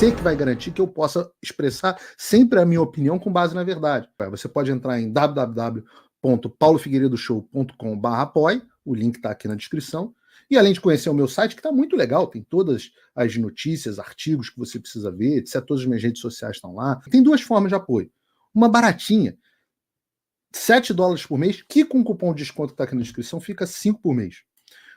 você que vai garantir que eu possa expressar sempre a minha opinião com base na verdade. Você pode entrar em www.paulofigueiredoshow.com/apoie, o link está aqui na descrição. E além de conhecer o meu site, que está muito legal, tem todas as notícias, artigos que você precisa ver, etc. Todas as minhas redes sociais estão lá. Tem duas formas de apoio. Uma baratinha, $7 por mês, que com o cupom de desconto que está aqui na descrição fica 5 por mês.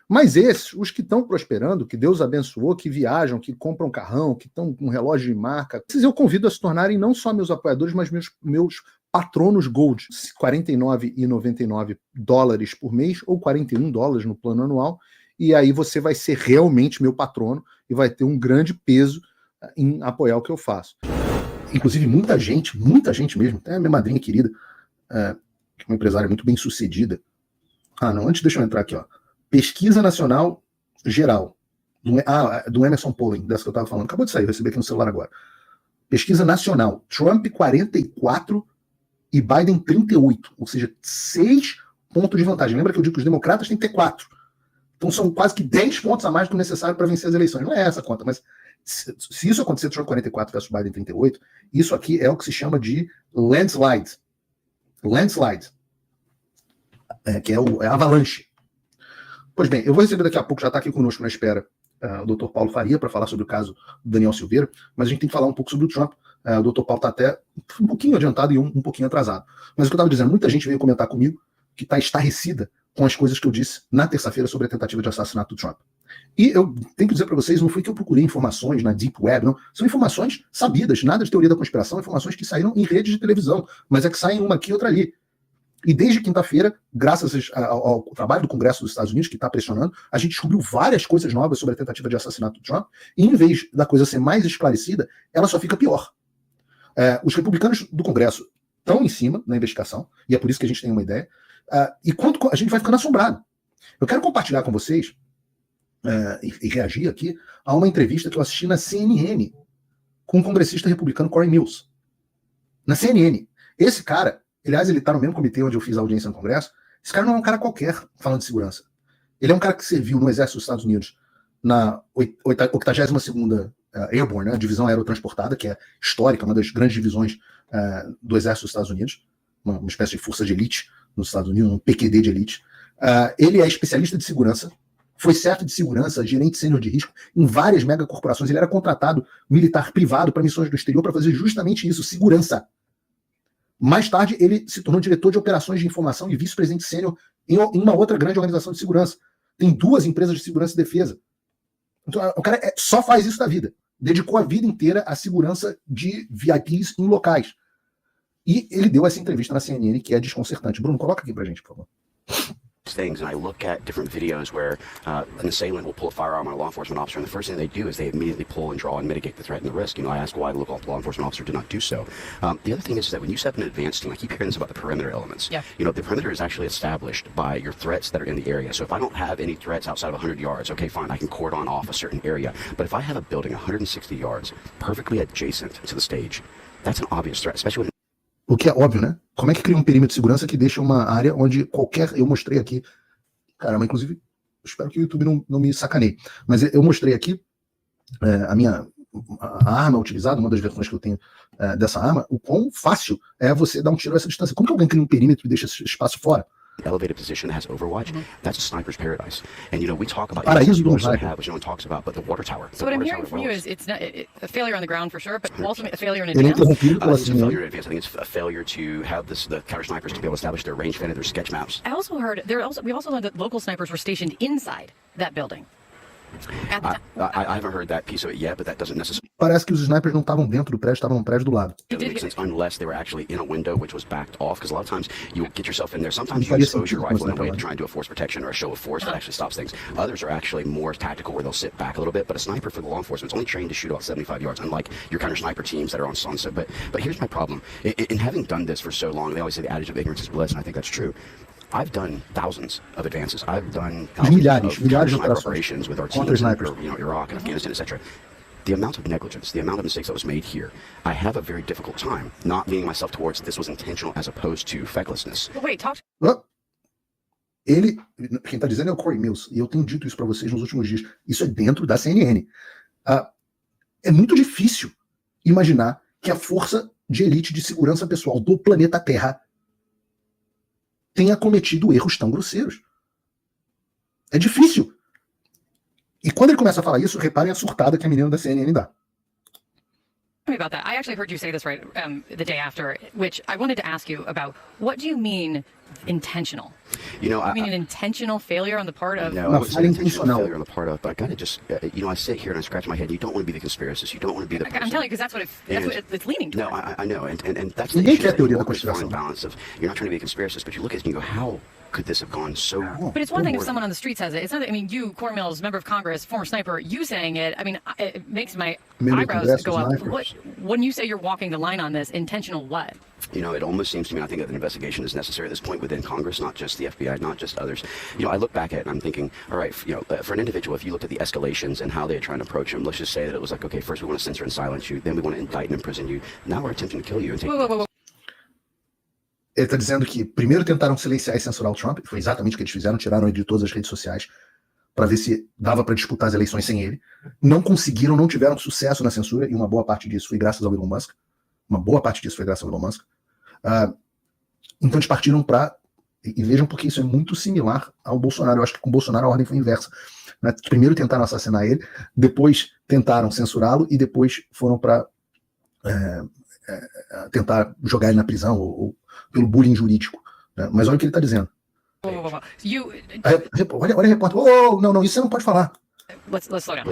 Mas esses, os que estão prosperando, que Deus abençoou, que viajam, que compram carrão, que estão com relógio de marca, esses eu convido a se tornarem não só meus apoiadores, mas meus patronos Gold. $49,99 por mês ou $41 no plano anual. E aí você vai ser realmente meu patrono e vai ter um grande peso em apoiar o que eu faço. Inclusive, muita gente mesmo, até a minha madrinha querida, que é uma empresária muito bem sucedida. Antes deixa eu entrar aqui, ó. Pesquisa Nacional Geral, do Emerson Polling, dessa que eu estava falando. Acabou de sair, eu recebi aqui no celular agora. Pesquisa Nacional, Trump 44 e Biden 38, ou seja, 6 pontos de vantagem. Lembra que eu digo que os democratas têm que ter 4. Então são quase que 10 pontos a mais do que o necessário para vencer as eleições. Não é essa a conta, mas se isso acontecer, Trump 44 versus Biden 38, isso aqui é o que se chama de landslide. Landslide. Que é a avalanche. Pois bem, eu vou receber daqui a pouco, já está aqui conosco na espera, o Dr. Paulo Faria, para falar sobre o caso do Daniel Silveira, mas a gente tem que falar um pouco sobre o Trump. O Dr. Paulo está até um pouquinho adiantado e um pouquinho atrasado. Mas o que eu estava dizendo, muita gente veio comentar comigo que está estarrecida com as coisas que eu disse na terça-feira sobre a tentativa de assassinato do Trump. E eu tenho que dizer para vocês, não foi que eu procurei informações na Deep Web, não. São informações sabidas, nada de teoria da conspiração, informações que saíram em redes de televisão, mas é que saem uma aqui e outra ali. E desde quinta-feira, graças ao trabalho do Congresso dos Estados Unidos, que está pressionando, a gente descobriu várias coisas novas sobre a tentativa de assassinato do Trump, e em vez da coisa ser mais esclarecida, ela só fica pior. Os republicanos do Congresso estão em cima na investigação, e é por isso que a gente tem uma ideia, e quanto a gente vai ficando assombrado. Eu quero compartilhar com vocês e reagir aqui a uma entrevista que eu assisti na CNN com o congressista republicano Corey Mills. Na CNN. Esse cara, aliás, ele está no mesmo comitê onde eu fiz a audiência no Congresso. Esse cara não é um cara qualquer falando de segurança. Ele é um cara que serviu no Exército dos Estados Unidos na 82ª Airborne, né, a divisão aerotransportada, que é histórica, uma das grandes divisões do Exército dos Estados Unidos, uma espécie de força de elite nos Estados Unidos, um PQD de elite. Ele é especialista de segurança, foi certo de segurança, gerente sênior de risco em várias megacorporações. Ele era contratado militar privado para missões do exterior para fazer justamente isso, segurança. Mais tarde, ele se tornou diretor de operações de informação e vice-presidente sênior em uma outra grande organização de segurança. Tem 2 empresas de segurança e defesa. Então, o cara só faz isso da vida. Dedicou a vida inteira à segurança de VIPs em locais. E ele deu essa entrevista na CNN, que é desconcertante. Bruno, coloca aqui pra gente, por favor. Things, and I look at different videos where an assailant will pull a firearm on a law enforcement officer, and the first thing they do is they immediately pull and draw and mitigate the threat and the risk. I ask why the local law enforcement officer did not do so. The other thing is that when you set up an advanced team, I keep hearing this about the perimeter elements. Yeah. The perimeter is actually established by your threats that are in the area. So if I don't have any threats outside of 100 yards, okay, fine, I can cordon off a certain area. But if I have a building 160 yards perfectly adjacent to the stage, that's an obvious threat, especially when... O que é óbvio, né? Como é que cria um perímetro de segurança que deixa uma área onde qualquer... Eu mostrei aqui... Caramba, inclusive, espero que o YouTube não me sacaneie. Mas eu mostrei aqui a arma utilizada, uma das versões que eu tenho dessa arma, o quão fácil é você dar um tiro a essa distância. Como que alguém cria um perímetro e deixa esse espaço fora? Elevated position that has overwatch, that's a sniper's paradise. And we talk about Paraíso do which no one talks about, but the water tower. So what I'm hearing from you is it's not a failure on the ground for sure, but also a failure in Ele é advance. interrompido pela It's a failure CNN. in advance. I think it's a failure to have the counter snipers to be able to establish their range and their sketch maps. I also heard we also learned that local snipers were stationed inside that building. At the time. I haven't heard that piece of it yet, but that doesn't necessarily Parece que os snipers não estavam dentro do prédio, estavam no prédio do lado. make sense unless they were actually in a window which was backed off, because a lot of times you get yourself in there. Sometimes you Faria expose your sentido rifle in a way to com try and do a force protection or a show of force that actually stops things. Others are actually more tactical where they'll sit back a little bit, but a sniper for the law enforcement is only trained to shoot about 75 yards, unlike your counter sniper teams that are on sunset. But here's my problem. In having done this for so long, they always say the adage of ignorance is bliss, and I think that's true. I've done thousands of advances. I've done thousands Milhares of de sniper operações operations with our contra teams in snipers. Iraq and Afghanistan, etc. The amount of negligence, the amount of mistakes that was made here, I have a very difficult time not leaning myself towards this was intentional as opposed to fecklessness. But wait, talk Quem está dizendo é o Corey Mills, e eu tenho dito isso para vocês nos últimos dias. Isso é dentro da CNN. É muito difícil imaginar que a força de elite de segurança pessoal do planeta Terra tenha cometido erros tão grosseiros. É difícil. E quando ele começa a falar isso, reparem a surtada que a menina da CNN dá. Me about that. I actually heard you say this right the day after, which I wanted to ask you about. What do you mean intentional? You know, I mean an intentional failure on the part of... No, I wouldn't say intentional failure on the part of, but I gotta just, I sit here and I scratch my head. You don't want to be the conspiracist. You don't want to be the person. I'm telling you, because that's what it's leaning toward. No, I know, and that's the issue. This fine balance of, you're not trying to be a conspiracist, but you look at it and you go, how could this have gone so... But it's one thing if someone on the street says it. It's not, I mean, you, Corey Mills, member of Congress, former sniper, you saying it, I mean, it makes my eyebrows go up. When you say you're walking the line on this, intentional what? You know, it almost seems to me, I think that an investigation is necessary at this point within Congress, not just the FBI, not just others. You know, I look back at it and I'm thinking, all right, for an individual, if you looked at the escalations and how they're trying to approach him, let's just say that it was like, okay, first we want to censor and silence you, then we want to indict and imprison you. Now we're attempting to kill you and take... Ele está dizendo que primeiro tentaram silenciar e censurar o Trump, foi exatamente o que eles fizeram, tiraram ele de todas as redes sociais para ver se dava para disputar as eleições sem ele. Não conseguiram, não tiveram sucesso na censura, e uma boa parte disso foi graças ao Elon Musk. Uma boa parte disso foi graças ao Elon Musk. Então eles partiram para... E vejam porque isso é muito similar ao Bolsonaro. Eu acho que com o Bolsonaro a ordem foi inversa. Né? Primeiro tentaram assassinar ele, depois tentaram censurá-lo e depois foram para tentar jogar ele na prisão ou pelo bullying jurídico. Né? Mas olha o que ele está dizendo. Olha a repórter. Não, isso você não pode falar. Let's slow down.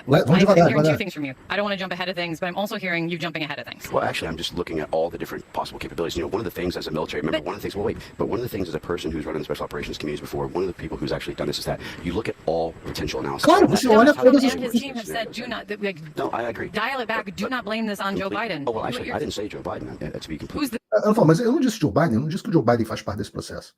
Vamos devagar, I'm hearing two things from you. I don't want to jump ahead of things, but I'm also hearing you jumping ahead of things. Well, actually, I'm just looking at all the different possible capabilities. You know, one of the things as a military member, one of the things as a person who's running the special operations communities before, one of the people who's actually done this is that you look at all potential analysis. Claro, você olha todas as coisas. And his team have said, no, I agree. Dial it back. Do not blame this on Joe Biden. Oh, well, actually, I didn't say Joe Biden, to be complete. Mas eu não disse Joe Biden, eu não disse que o Joe Biden faz parte desse processo.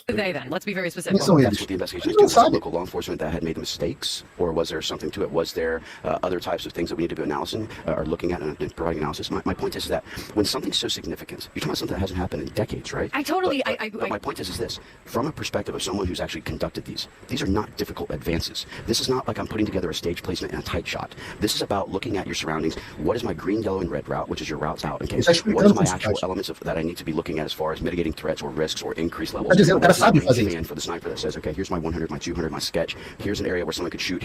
They then? Let's be very specific. That's what the investigation is. Was it local law enforcement that had made the mistakes, or was there something to it? Was there other types of things that we need to be analyzing or looking at and providing analysis? My point is that when something's so significant, you're talking about something that hasn't happened in decades, right? But my point is this: from a perspective of someone who's actually conducted these are not difficult advances. This is not like I'm putting together a stage placement and a tight shot. This is about looking at your surroundings. What is my green, yellow, and red route, which is your routes out? Okay. What is my actual elements that I need to be looking at as far as mitigating threats or risks or increased levels? For the sniper that says, okay, here's my 100, my 200, my sketch. Here's an area where someone could shoot.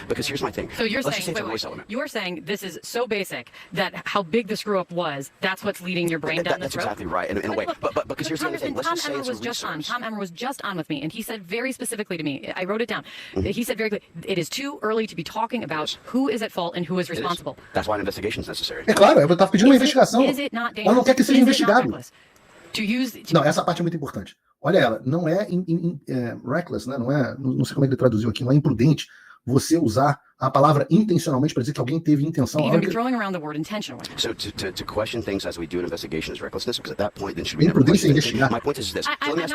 Because here's my thing. So you're saying, you're saying this is so basic that how big the screw up was, that's what's leading your brain down this road? That's exactly right, in a way. But because here's the other thing. Let's just say it's a resource. Tom Emmer was just on with me, and he said very specifically to me, I wrote it down. He said very clearly, it is too early to be talking about who is at fault and who is responsible. That's why an investigation is necessary. É claro, eu estava pedindo uma investigação. Ela não quer que seja investigado. Não, essa parte é muito importante. Olha ela, não é reckless, né? Não sei como é que ele traduziu aqui, não é imprudente você usar a palavra intencionalmente para dizer que alguém teve intenção. You're throwing around the word intentionally. So to question things as we do an investigation is recklessness, because at that point then should we never question anything? My point is this. I'm not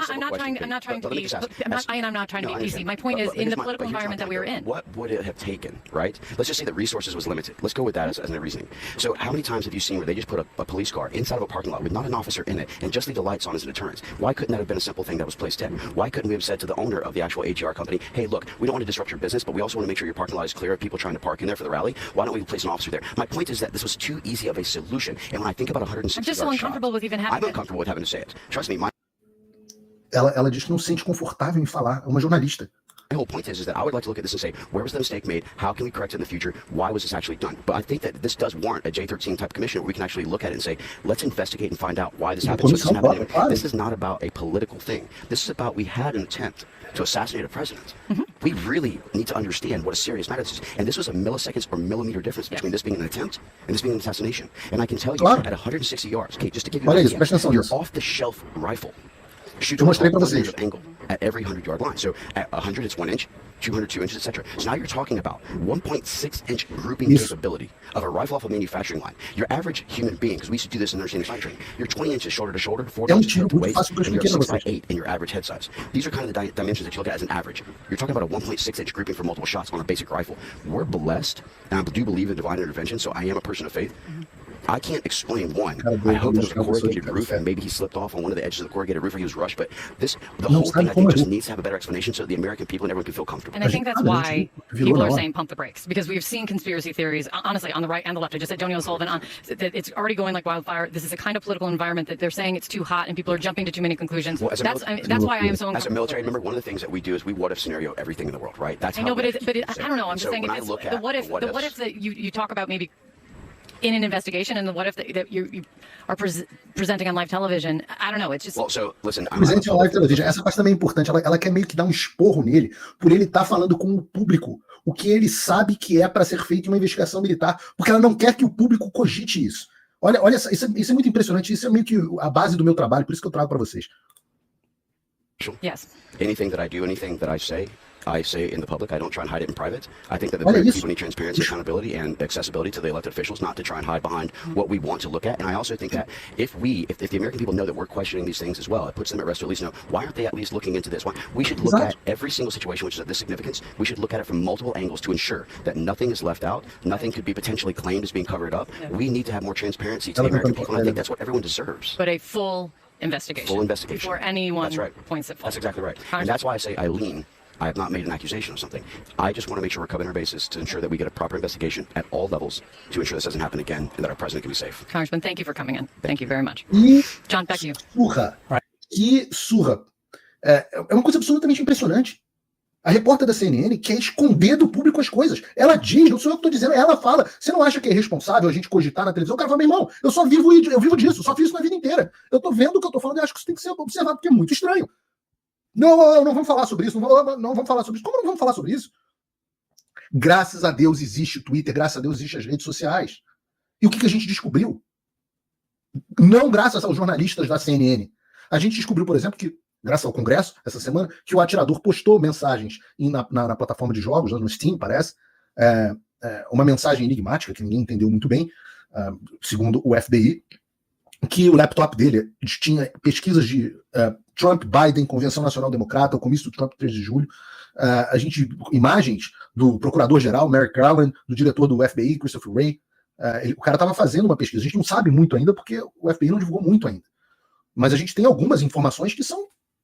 trying to be PC. My point is in the political environment that we are in. What would it have taken, right? Let's just say that resources was limited. Let's go with that as a reasoning. So how many times have you seen where they just put a police car inside of a parking lot with not an officer in it and just leave the lights on as a deterrence? Why couldn't that have been a simple thing that was placed in? Why couldn't we have said to the owner of the actual AGR company, hey, look, we don't want to disrupt your business, but we also want to make sure your parking lot is clear of people trying to park in there for the rally? Why don't we place an officer there? My point is that this was too easy of a solution. And when I think about 160 I'm just so uncomfortable with even having I'm uncomfortable with having to say it. Trust me, Ela diz que não se sente confortável em falar. É uma jornalista. My whole point is that I would like to look at this and say, where was the mistake made? How can we correct it in the future? Why was this actually done? But I think that this does warrant a J13 type commission where we can actually look at it and say, let's investigate and find out why this happened. This is not about a political thing. This is about we had an attempt to assassinate a president. We really need to understand what a serious matter this is. And this was a milliseconds or millimeter difference between this being an attempt and this being an assassination. And I can tell you, at 160 yards, okay, just to give you an idea, your off-the-shelf rifle shoots a angle at every 100-yard line. So at 100, it's 1 inch. 200, 2 inches, etc. So now you're talking about 1.6-inch grouping capability of a rifle off a manufacturing line. Your average human being, because we used to do this in understanding fire training, you're 20 inches shoulder to shoulder, 4 inches hip to waist, and you're 6'8" in your average head size. These are kind of the dimensions that you look at as an average. You're talking about a 1.6-inch grouping for multiple shots on a basic rifle. We're blessed, and I do believe in divine intervention, so I am a person of faith. I can't explain one. I hope it was a corrugated roof and maybe he slipped off on one of the edges of the corrugated roof or he was rushed, but the whole thing I think just needs to have a better explanation so that the American people and everyone can feel comfortable. And I think that's why people are saying pump the brakes, because we've seen conspiracy theories, honestly, on the right and the left. I just said Tony O'Sullivan that it's already going like wildfire. This is a kind of political environment that they're saying it's too hot and people are jumping to too many conclusions. Well, that's why I am so uncomfortable. As a military member, one of the things that we do is we what if scenario everything in the world, right? That's I know, but I don't know. I'm just saying it's the what if that you talk about maybe in an investigation, and the what if that you are presenting on live television. I don't know. It's just. Well, so listen. Presenting on live television. Essa parte também é importante. Ela quer meio que dar um esporro nele por ele estar falando com o público o que ele sabe que é para ser feito uma investigação militar, porque ela não quer que o público cogite isso. Olha, isso é muito impressionante. Isso é meio que a base do meu trabalho, por isso que eu trago para vocês. Yes. Anything that I do, anything that I say in the public. I don't try and hide it in private. I think that the American people need transparency, accountability, and accessibility to the elected officials, not to try and hide behind what we want to look at. And I also think that if the American people know that we're questioning these things as well, it puts them at rest to at least know, why aren't they at least looking into this? We should look at every single situation which is of this significance. We should look at it from multiple angles to ensure that nothing is left out, nothing could be potentially claimed as being covered up. Yeah. We need to have more transparency to the American people, and I think that's what everyone deserves. But a full investigation. Full investigation. Before anyone right. points it forward. That's exactly right. And that's why I say I have not made an accusation of something. I just want to make sure we're covering our bases to ensure that we get a proper investigation at all levels to ensure this doesn't happen again and that our president can be safe. Congressman, thank you for coming in. Thank you very much. John, back to you. Que surra. É uma coisa absolutamente impressionante. A repórter da CNN quer esconder do público as coisas. Ela diz, não sou eu que estou dizendo, ela fala. Você não acha que é responsável a gente cogitar na televisão? O cara fala, meu irmão, eu vivo disso, só fiz isso na vida inteira. Eu estou vendo o que eu estou falando e acho que isso tem que ser observado, porque é muito estranho. Não vamos falar sobre isso, não vamos falar sobre isso. Como não vamos falar sobre isso? Graças a Deus existe o Twitter, graças a Deus existem as redes sociais. E o que a gente descobriu? Não graças aos jornalistas da CNN. A gente descobriu, por exemplo, que, graças ao Congresso, essa semana, que o atirador postou mensagens na plataforma de jogos, no Steam, parece, uma mensagem enigmática, que ninguém entendeu muito bem, segundo o FBI, que o laptop dele tinha pesquisas de Trump, Biden, Convenção Nacional Democrata, o comício do Trump 3 de julho, imagens do procurador-geral, Merrick Garland, do diretor do FBI, Christopher Wray. O cara estava fazendo uma pesquisa. A gente não sabe muito ainda, porque o FBI não divulgou muito ainda. Mas a gente tem algumas informações que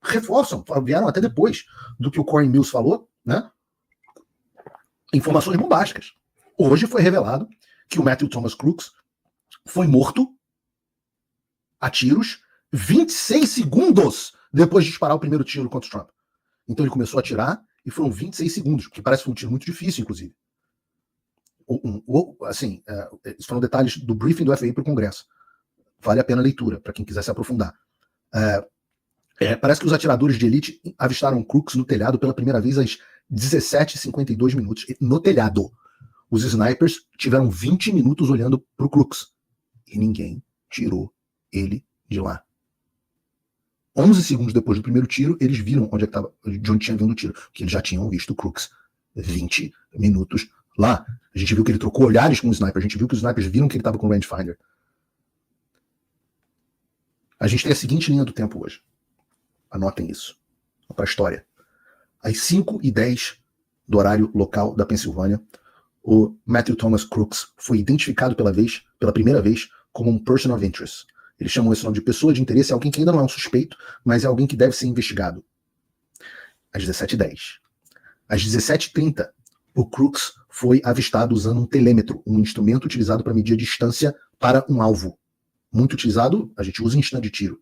reforçam, vieram até depois do que o Corey Mills falou, né? Informações bombásticas. Hoje foi revelado que o Matthew Thomas Crooks foi morto a tiros 26 segundos depois de disparar o primeiro tiro contra o Trump. Então ele começou a atirar e foram 26 segundos, que parece que foi um tiro muito difícil, inclusive. Esses foram detalhes do briefing do FBI para o Congresso. Vale a pena a leitura, para quem quiser se aprofundar. Parece que os atiradores de elite avistaram Crooks no telhado pela primeira vez às 17h52 minutos. No telhado. Os snipers tiveram 20 minutos olhando para o Crooks. E ninguém tirou ele de lá. 11 segundos depois do primeiro tiro, eles viram de onde tinha vindo o tiro, porque eles já tinham visto o Crooks 20 minutos lá. A gente viu que ele trocou olhares com o sniper, a gente viu que os snipers viram que ele estava com o rangefinder. A gente tem a seguinte linha do tempo hoje. Anotem isso. Para a história. Às 5h10 do horário local da Pensilvânia, o Matthew Thomas Crooks foi identificado pela primeira vez como um person of interest. Eles chamam esse nome de pessoa de interesse, é alguém que ainda não é um suspeito, mas é alguém que deve ser investigado. Às 17h10. Às 17h30, o Crooks foi avistado usando um telêmetro, um instrumento utilizado para medir a distância para um alvo. Muito utilizado, a gente usa em instante de tiro.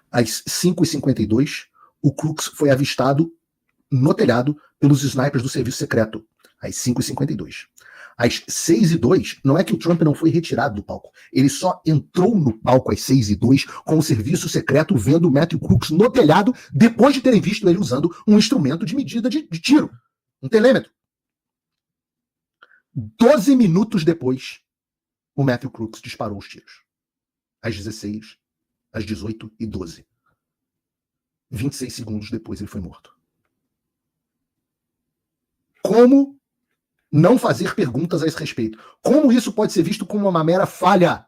Às 5h52, o Crooks foi avistado no telhado pelos snipers do serviço secreto. Às 5h52. Às 6h02, não é que o Trump não foi retirado do palco. Ele só entrou no palco às 6h02 com o serviço secreto vendo o Matthew Crooks no telhado depois de terem visto ele usando um instrumento de medida de tiro. Um telêmetro. 12 minutos depois, o Matthew Crooks disparou os tiros. Às 16, às 18h12. 26 segundos depois ele foi morto. Como não fazer perguntas a esse respeito? Como isso pode ser visto como uma mera falha?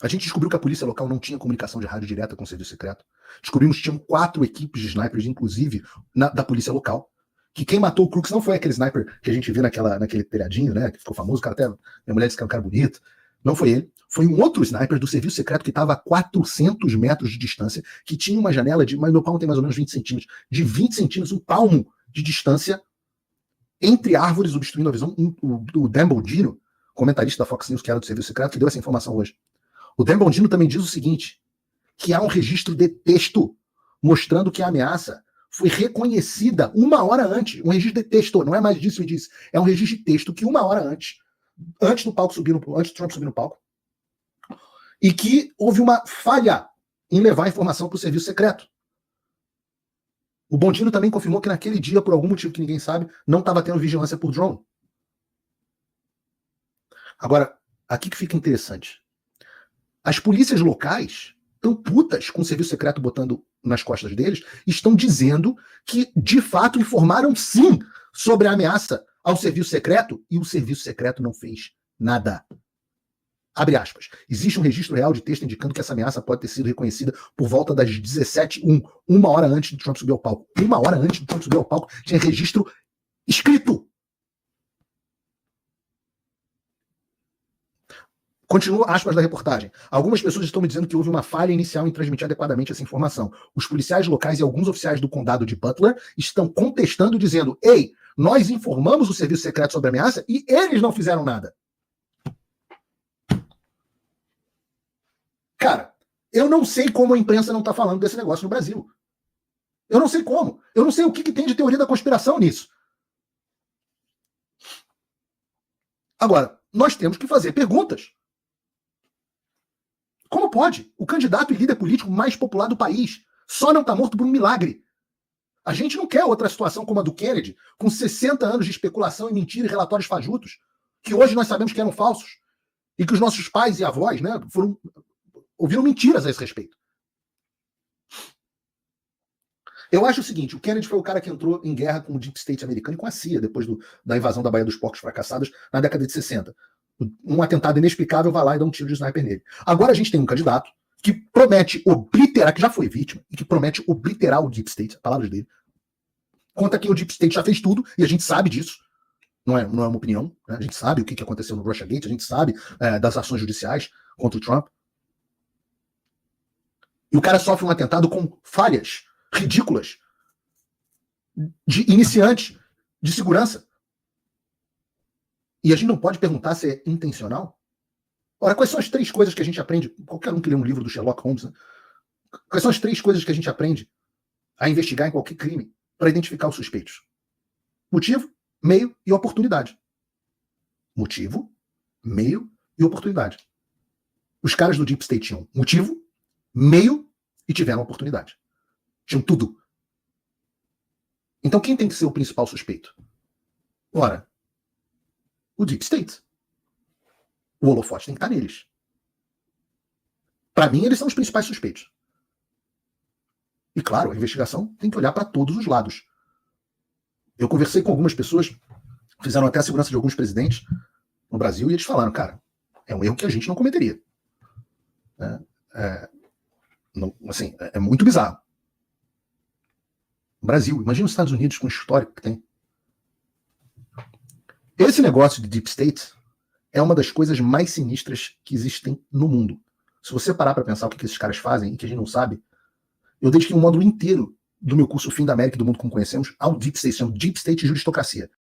A gente descobriu que a polícia local não tinha comunicação de rádio direta com o serviço secreto. Descobrimos que tinham 4 equipes de snipers, inclusive da polícia local, que quem matou o Crooks não foi aquele sniper que a gente viu naquele telhadinho, né? Que ficou famoso, o cara até. Minha mulher disse que era um cara bonito. Não foi ele. Foi um outro sniper do serviço secreto que estava a 400 metros de distância, que tinha uma janela de. Mas meu palmo tem mais ou menos 20 centímetros. De 20 centímetros, um palmo de distância entre árvores, obstruindo a visão. O Dan Bongino, comentarista da Fox News, que era do serviço secreto, que deu essa informação hoje. O Dan Bongino também diz o seguinte: que há um registro de texto mostrando que a ameaça foi reconhecida 1 hora antes. Um registro de texto, não é mais disso e disso. É um registro de texto que 1 hora antes do palco antes do Trump subir no palco, e que houve uma falha em levar a informação para o serviço secreto. O Bongino também confirmou que naquele dia, por algum motivo que ninguém sabe, não estava tendo vigilância por drone. Agora, aqui que fica interessante. As polícias locais estão putas com o serviço secreto botando nas costas deles, estão dizendo que, de fato, informaram sim sobre a ameaça ao serviço secreto, e o serviço secreto não fez nada. Abre aspas. Existe um registro real de texto indicando que essa ameaça pode ter sido reconhecida por volta das 17h01, 1 hora antes do Trump subir ao palco. 1 hora antes do Trump subir ao palco, tinha registro escrito. Continua aspas da reportagem. Algumas pessoas estão me dizendo que houve uma falha inicial em transmitir adequadamente essa informação. Os policiais locais e alguns oficiais do condado de Butler estão contestando, dizendo: ei, nós informamos o serviço secreto sobre a ameaça e eles não fizeram nada. Cara, eu não sei como a imprensa não está falando desse negócio no Brasil. Eu não sei como. Eu não sei o que tem de teoria da conspiração nisso. Agora, nós temos que fazer perguntas. Como pode? O candidato e líder político mais popular do país só não está morto por um milagre. A gente não quer outra situação como a do Kennedy, com 60 anos de especulação e mentira e relatórios fajutos, que hoje nós sabemos que eram falsos, e que os nossos pais e avós, né, ouviram mentiras a esse respeito. Eu acho o seguinte: o Kennedy foi o cara que entrou em guerra com o Deep State americano e com a CIA, depois da invasão da Baía dos Porcos fracassados na década de 60. Um atentado inexplicável vai lá e dá um tiro de sniper nele. Agora a gente tem um candidato que promete obliterar, que já foi vítima, e que promete obliterar o Deep State, as palavras dele. Conta que o Deep State já fez tudo, e a gente sabe disso. Não é uma opinião, né? A gente sabe o que aconteceu no Russiagate, a gente sabe das ações judiciais contra o Trump. E o cara sofre um atentado com falhas ridículas de iniciante de segurança. E a gente não pode perguntar se é intencional? Ora, quais são as 3 coisas que a gente aprende? Qualquer um que lê um livro do Sherlock Holmes, né? Quais são as 3 coisas que a gente aprende a investigar em qualquer crime para identificar os suspeitos? Motivo, meio e oportunidade. Motivo, meio e oportunidade. Os caras do Deep State tinham motivo, meio e tiveram oportunidade. Tinham tudo. Então quem tem que ser o principal suspeito? Ora, o Deep State. O holofote tem que estar neles. Para mim, eles são os principais suspeitos. E claro, a investigação tem que olhar para todos os lados. Eu conversei com algumas pessoas, fizeram até a segurança de alguns presidentes no Brasil, e eles falaram: cara, é um erro que a gente não cometeria. É muito bizarro. Brasil, imagina os Estados Unidos com o histórico que tem. Esse negócio de Deep State é uma das coisas mais sinistras que existem no mundo. Se você parar para pensar o que esses caras fazem e que a gente não sabe, eu dediquei um módulo inteiro do meu curso Fim da América e do Mundo Como Conhecemos ao Deep State, chama Deep State e Juristocracia.